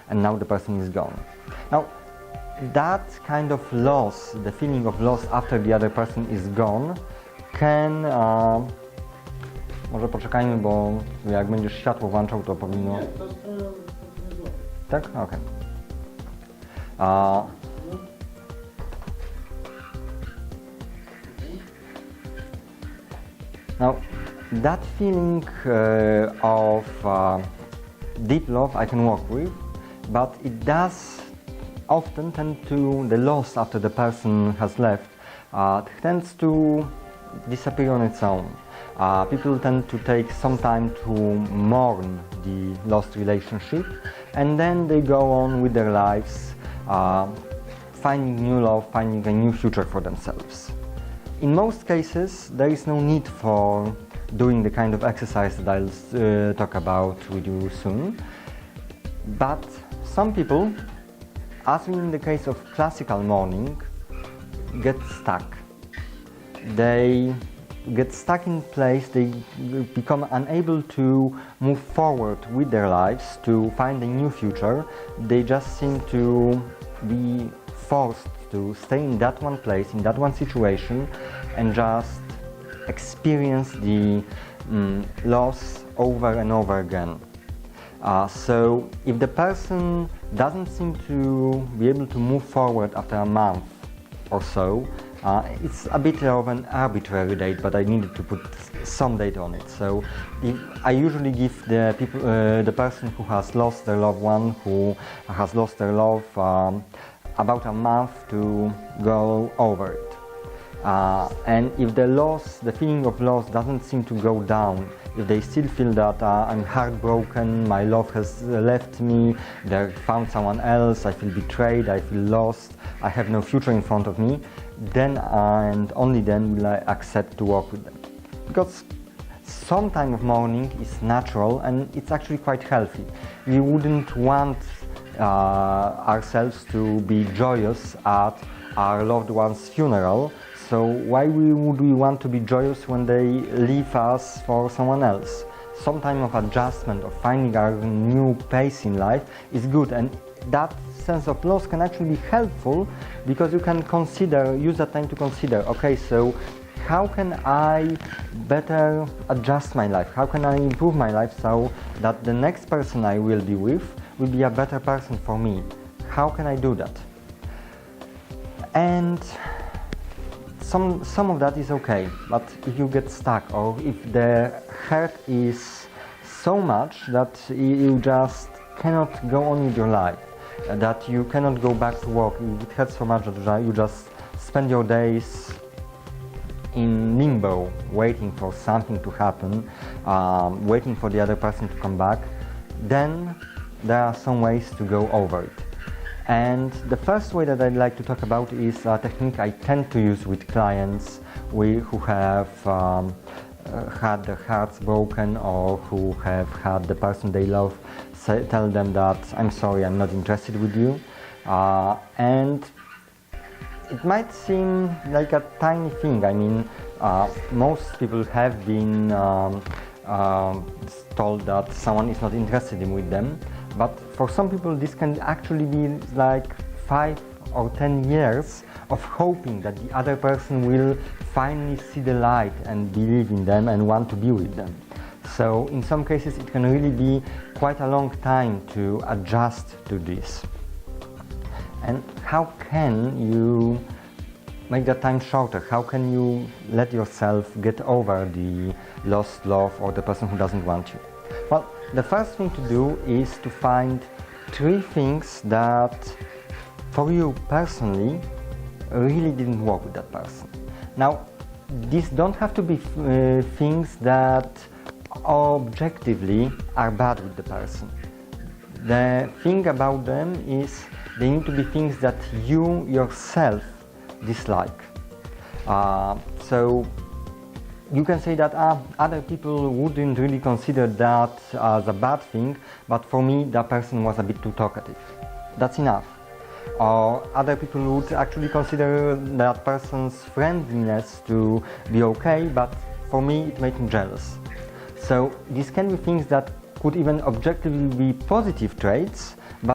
and now the person is gone. Now, that kind of loss, the feeling of loss after the other person is gone, can... może poczekajmy, bo jak będziesz światło włączał, to powinno... Nie, to jest tak? Okej. Now, that feeling of deep love I can work with, but it does often tend to, the loss after the person has left, tends to disappear on its own. People tend to take some time to mourn the lost relationship, and then they go on with their lives, finding new love, finding a new future for themselves. In most cases, there is no need for doing the kind of exercise that I'll talk about with you soon. But some people, as in the case of classical mourning, get stuck. They get stuck in place, they become unable to move forward with their lives, to find a new future. They just seem to be forced to stay in that one place, in that one situation, and just experience the loss over and over again. So if the person doesn't seem to be able to move forward after a month or so, it's a bit of an arbitrary date, but I needed to put some date on it. So I usually give the people, the person who has lost their loved one, who has lost their love, about a month to go over it. And if the loss, the feeling of loss doesn't seem to go down, if they still feel that I'm heartbroken, my love has left me, they found someone else, I feel betrayed, I feel lost, I have no future in front of me, then and only then will I accept to work with them. Because some time of mourning is natural and it's actually quite healthy. We wouldn't want ourselves to be joyous at our loved one's funeral, so why would we want to be joyous when they leave us for someone else? Some time of adjustment, of finding our new pace in life is good, and that sense of loss can actually be helpful because you can use that time to consider, okay, so how can I better adjust my life? How can I improve my life so that the next person I will be with will be a better person for me? How can I do that? And some of that is okay, but if you get stuck or if the hurt is so much that you just cannot go on with your life, that you cannot go back to work, it hurts so much that you just spend your days in limbo, waiting for something to happen, waiting for the other person to come back, then there are some ways to go over it. And the first way that I'd like to talk about is a technique I tend to use with clients who have had their hearts broken or who have had the person they love tell them that I'm sorry, I'm not interested with you. And it might seem like a tiny thing. I mean, most people have been told that someone is not interested with them. But for some people this can actually be like 5 or 10 years of hoping that the other person will finally see the light and believe in them and want to be with them. So in some cases it can really be quite a long time to adjust to this. And how can you make that time shorter? How can you let yourself get over the lost love or the person who doesn't want you? Well, the first thing to do is to find 3 things that for you personally really didn't work with that person. Now, these don't have to be things that objectively are bad with the person. The thing about them is they need to be things that you yourself dislike. So you can say that other people wouldn't really consider that as a bad thing, but for me that person was a bit too talkative. That's enough. Or other people would actually consider that person's friendliness to be okay, but for me it made me jealous. So these can be things that could even objectively be positive traits,